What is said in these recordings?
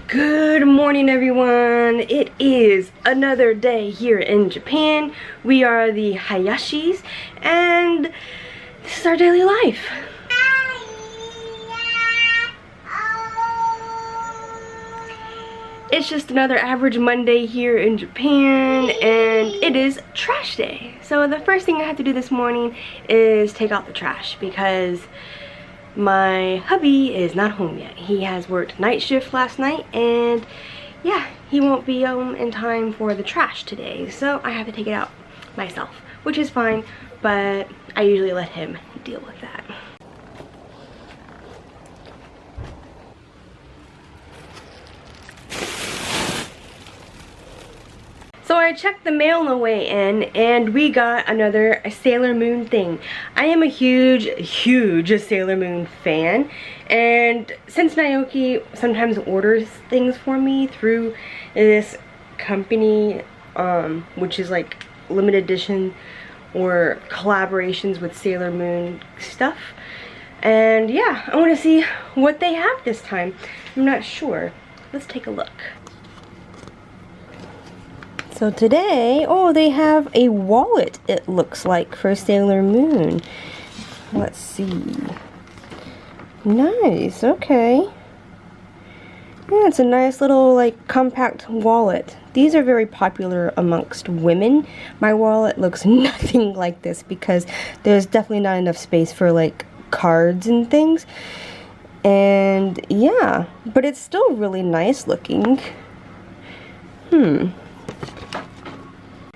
Good morning, everyone. It is another day here in Japan. We are the Hayashis, and this is our daily life. It's just another average Monday here in Japan, and it is trash day. So the first thing I have to do this morning is take out the trash because my hubby is not home yet. He has worked night shift last night, and yeah, he won't be home in time for the trash today. So I have to take it out myself, which is fine, but I usually let him deal with that. So I checked the mail on the way in, and we got another Sailor Moon thing. I am a huge Sailor Moon fan, and since Naoki sometimes orders things for me through this company, which is like limited edition or collaborations with Sailor Moon stuff, and yeah, I want to see what they have this time. I'm not sure. Let's take a look. So today, oh, they have a wallet, it looks like, for Sailor Moon. Let's see. Nice, okay. Yeah, it's a nice little, like, compact wallet. These are very popular amongst women. My wallet looks nothing like this because there's definitely not enough space for, like, cards and things. And, yeah, but it's still really nice looking.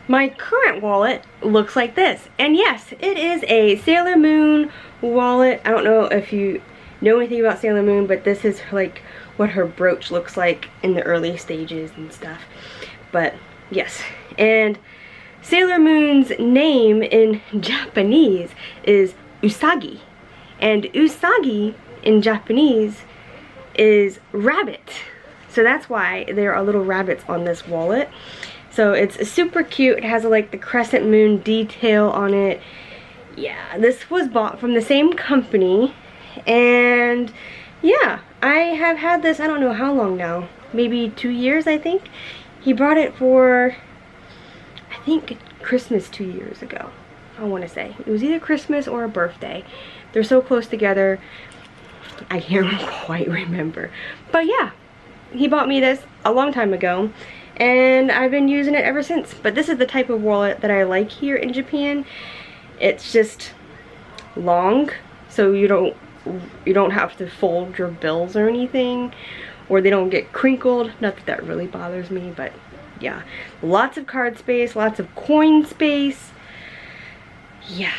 My current wallet looks like this, and yes, it is a Sailor Moon wallet. I don't know if you know anything about Sailor Moon, but this is like what her brooch looks like in the early stages and stuff. But yes, and Sailor Moon's name in Japanese is Usagi, and Usagi in Japanese is rabbit. So that's why there are little rabbits on this wallet. So it's super cute. It has like the crescent moon detail on it. Yeah, this was bought from the same company. And yeah, I have had this, I don't know how long now. Maybe 2 years, I think. He brought it for, I think, Christmas 2 years ago. I want to say. It was either Christmas or a birthday. They're so close together. I can't quite remember. But yeah, he bought me this a long time ago, and I've been using it ever since. But this is the type of wallet that I like here in Japan. It's just long, so you don't have to fold your bills or anything, or they don't get crinkled. Not that that really bothers me, but yeah, lots of card space, lots of coin space. Yeah.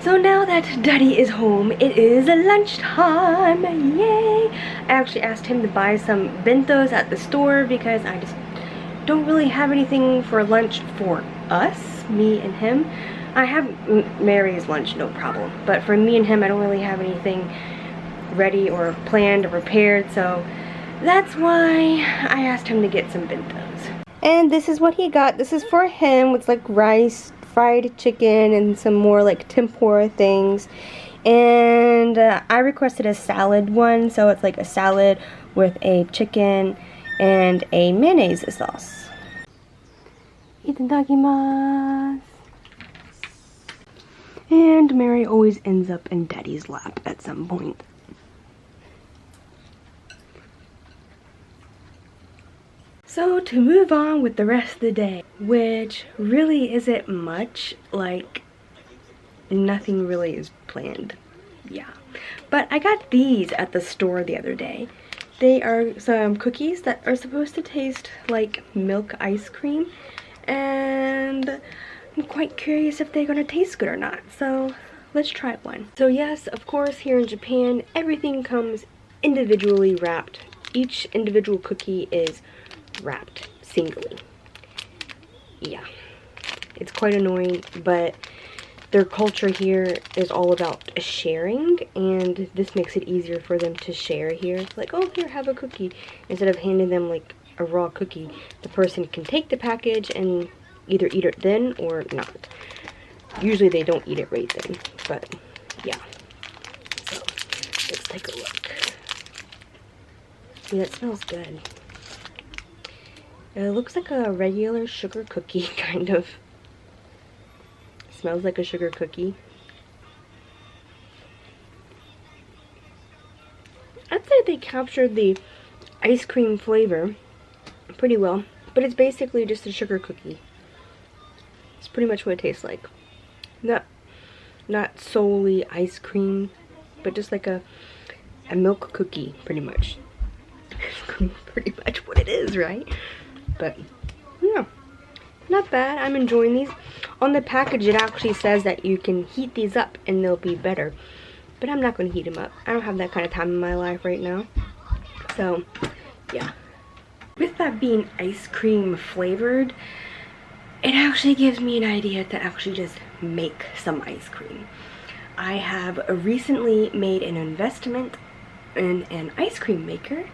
So now that Daddy is home, it is lunchtime, yay! I actually asked him to buy some bentos at the store because I just don't really have anything for lunch for us, me and him. I have Mary's lunch, no problem, but for me and him, I don't really have anything ready or planned or prepared, so that's why I asked him to get some bentos. And this is what he got. This is for him. It's like rice, fried chicken, and some more like tempura things. And I requested a salad one, so it's like a salad with a chicken and a mayonnaise sauce. Itadakimasu. And Mary always ends up in Daddy's lap at some point. So to move on with the rest of the day, which really isn't much, like nothing really is planned. Yeah. But I got these at the store the other day. They are some cookies that are supposed to taste like milk ice cream, and I'm quite curious if they're gonna taste good or not. So let's try one. So yes, of course, here in Japan, everything comes individually wrapped. Each individual cookie is wrapped singly. Yeah, it's quite annoying, but their culture here is all about sharing, and this makes it easier for them to share here. Like, oh, here, have a cookie. Instead of handing them like a raw cookie, the person can take the package and either eat it then or not. Usually they don't eat it right then, but yeah. So let's take a look. Yeah, it smells good. It looks like a regular sugar cookie, kind of. Smells like a sugar cookie. I'd say they captured the ice cream flavor pretty well, but it's basically just a sugar cookie. It's pretty much what it tastes like. Not solely ice cream, but just like a milk cookie, pretty much. Pretty much what it is, right? But yeah, not bad. I'm enjoying these. On the package it actually says that you can heat these up and they'll be better, but I'm not going to heat them up. I don't have that kind of time in my life right now. So yeah, with that being ice cream flavored, it actually gives me an idea to actually just make some ice cream. I have recently made an investment in an ice cream maker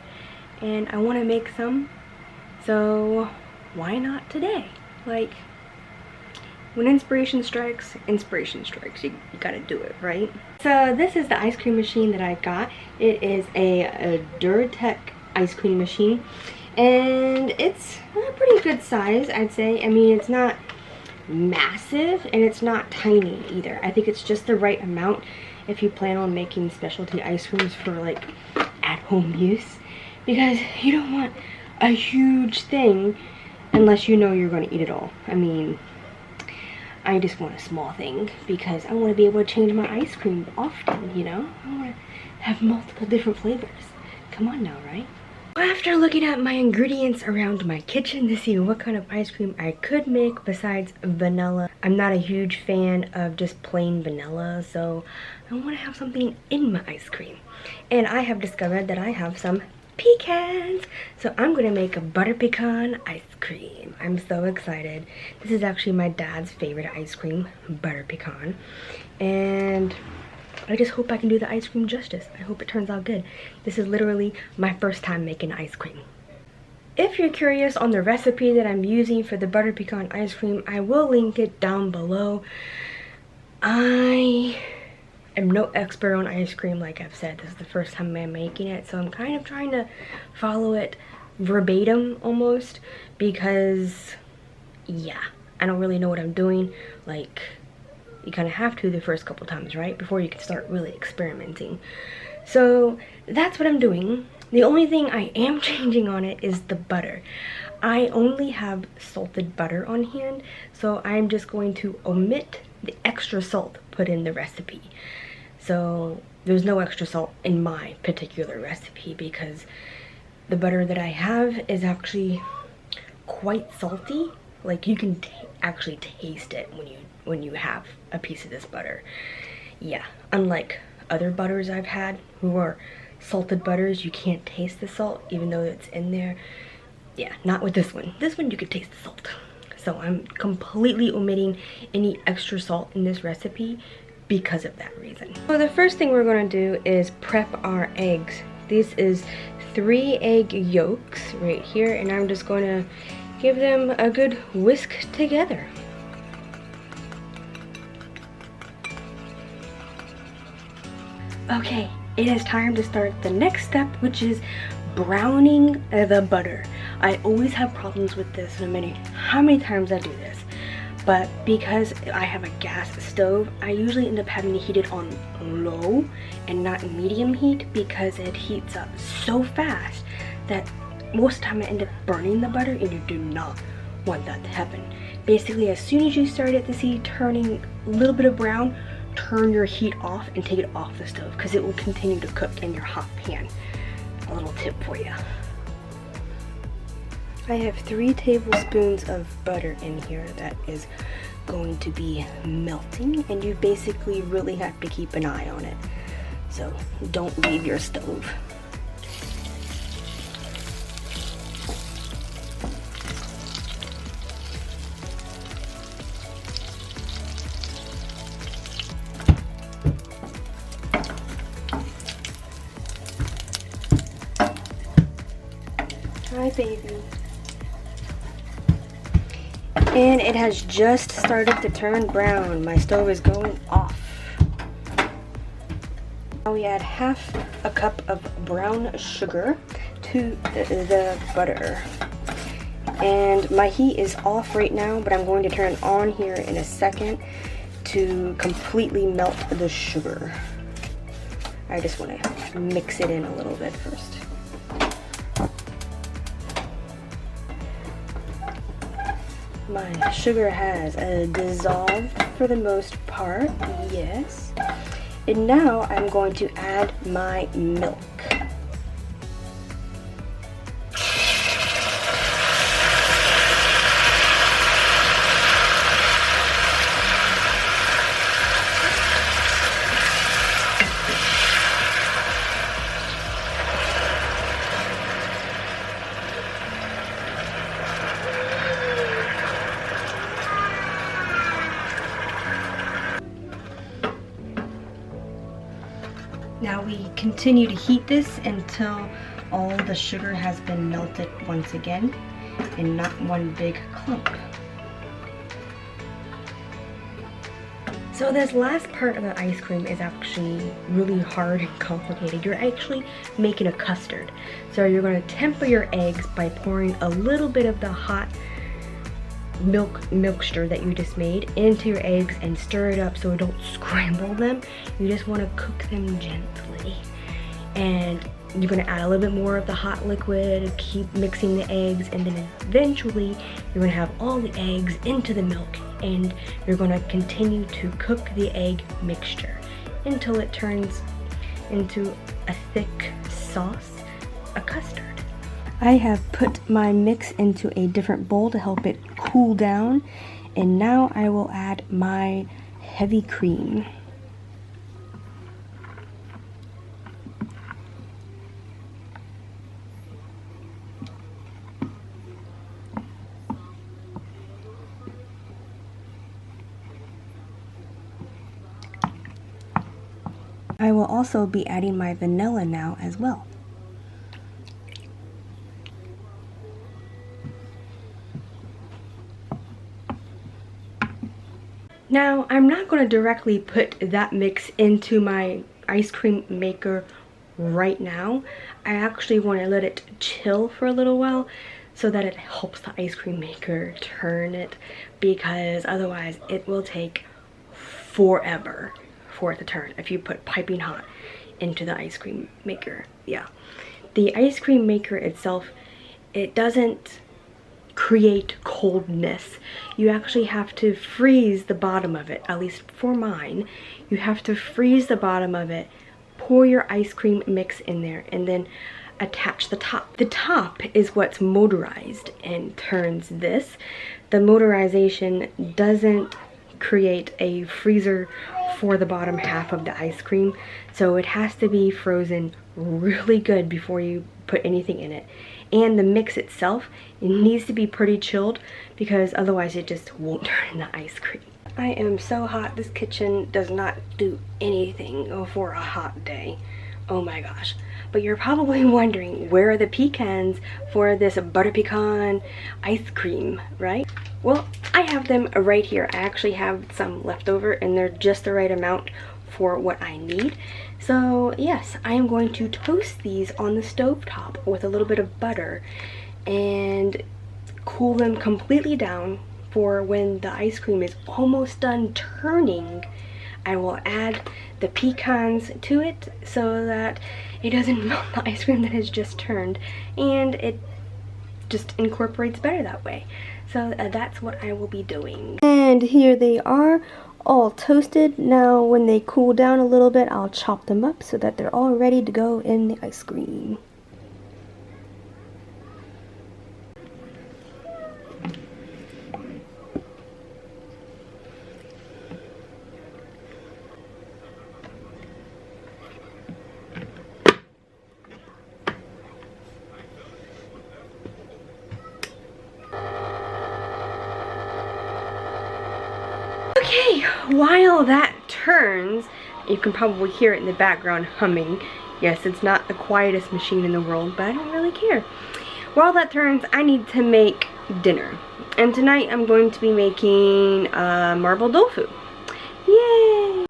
and I want to make some, so why not today? Like, when inspiration strikes, you gotta do it, right? So this is the ice cream machine that I got. It is a Duratec ice cream machine, and it's a pretty good size, I'd say. I mean, it's not massive and it's not tiny either. I think it's just the right amount if you plan on making specialty ice creams for like at-home use, because you don't want a huge thing unless you know you're going to eat it all. I mean, I just want a small thing because I want to be able to change my ice cream often, you know? I want to have multiple different flavors. Come on now, right? After looking at my ingredients around my kitchen to see what kind of ice cream I could make besides vanilla, I'm not a huge fan of just plain vanilla, so I want to have something in my ice cream. And I have discovered that I have some pecans, so I'm gonna make a butter pecan ice cream. I'm so excited. This is actually my dad's favorite ice cream, butter pecan, and I just hope I can do the ice cream justice. I hope it turns out good. This is literally my first time making ice cream. If you're curious on the recipe that I'm using for the butter pecan ice cream, I will link it down below. I am no expert on ice cream, like I've said. This is the first time I'm making it, so I'm kind of trying to follow it verbatim almost, because yeah, I don't really know what I'm doing. Like, you kind of have to the first couple times, right, before you can start really experimenting. So that's what I'm doing. The only thing I am changing on it is the butter. I only have salted butter on hand, so I'm just going to omit the extra salt put in the recipe. So there's no extra salt in my particular recipe because the butter that I have is actually quite salty. Like, you can actually taste it when you have a piece of this butter. Yeah, unlike other butters I've had who are salted butters, you can't taste the salt even though it's in there. Yeah, not with this one. This one you could taste the salt. So I'm completely omitting any extra salt in this recipe because of that reason. So the first thing we're going to do is prep our eggs. This is 3 egg yolks right here, and I'm just going to give them a good whisk together. Okay, it is time to start the next step, which is browning the butter. I always have problems with this, no matter how many times I do this. But because I have a gas stove, I usually end up having to heat it on low and not medium heat, because it heats up so fast that most of the time I end up burning the butter, and you do not want that to happen. Basically, as soon as you start it to see turning a little bit of brown, turn your heat off and take it off the stove, because it will continue to cook in your hot pan. A little tip for you. I have 3 tablespoons of butter in here that is going to be melting, and you basically really have to keep an eye on it. So don't leave your stove. Hi, baby. And it has just started to turn brown. My stove is going off. Now we add half a cup of brown sugar to the butter. And my heat is off right now, but I'm going to turn it on here in a second to completely melt the sugar. I just want to mix it in a little bit first. My sugar has dissolved for the most part, yes. And now I'm going to add my milk. Now we continue to heat this until all the sugar has been melted once again and not one big clump. So this last part of the ice cream is actually really hard and complicated. You're actually making a custard. So you're going to temper your eggs by pouring a little bit of the hot mixture that you just made into your eggs and stir it up so don't scramble them. You just want to cook them gently, and you're going to add a little bit more of the hot liquid, keep mixing the eggs, and then eventually you're going to have all the eggs into the milk, and you're going to continue to cook the egg mixture until it turns into a thick sauce, a custard. I have put my mix into a different bowl to help it cool down, and now I will add my heavy cream. I will also be adding my vanilla now as well. Now, I'm not going to directly put that mix into my ice cream maker right now. I actually want to let it chill for a little while so that it helps the ice cream maker turn it, because otherwise it will take forever for it to turn if you put piping hot into the ice cream maker. Yeah, the ice cream maker itself, it doesn't create coldness. You actually have to freeze the bottom of it, at least for mine. You have to freeze the bottom of it, pour your ice cream mix in there, and then attach the top. The top is what's motorized and turns this. The motorization doesn't create a freezer for the bottom half of the ice cream, so it has to be frozen really good before you put anything in it. And the mix itself, it needs to be pretty chilled, because otherwise it just won't turn into ice cream. I am so hot. This kitchen does not do anything for a hot day. Oh my gosh. But you're probably wondering, where are the pecans for this butter pecan ice cream, right? Well, I have them right here. I actually have some left over, and they're just the right amount for what I need. So yes, I am going to toast these on the stovetop with a little bit of butter and cool them completely down for when the ice cream is almost done turning. I will add the pecans to it so that it doesn't melt the ice cream that has just turned, and it just incorporates better that way. So that's what I will be doing. And here they are, all toasted. Now when they cool down a little bit, I'll chop them up so that they're all ready to go in the ice cream. Okay, while that turns, you can probably hear it in the background humming. Yes, it's not the quietest machine in the world, but I don't really care. While that turns, I need to make dinner. And tonight I'm going to be making marble tofu. Yay!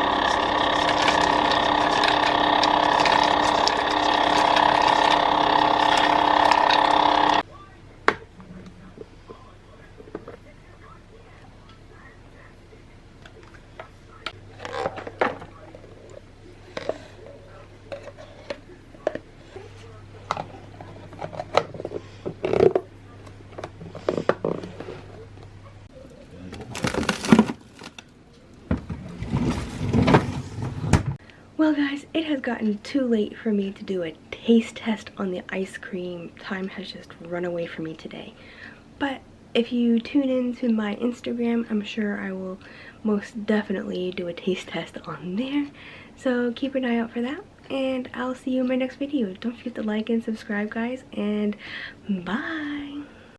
Well guys, it has gotten too late for me to do a taste test on the ice cream. Time has just run away from me today. But if you tune in to my Instagram, I'm sure I will most definitely do a taste test on there. So keep an eye out for that, and I'll see you in my next video. Don't forget to like and subscribe, guys, and bye!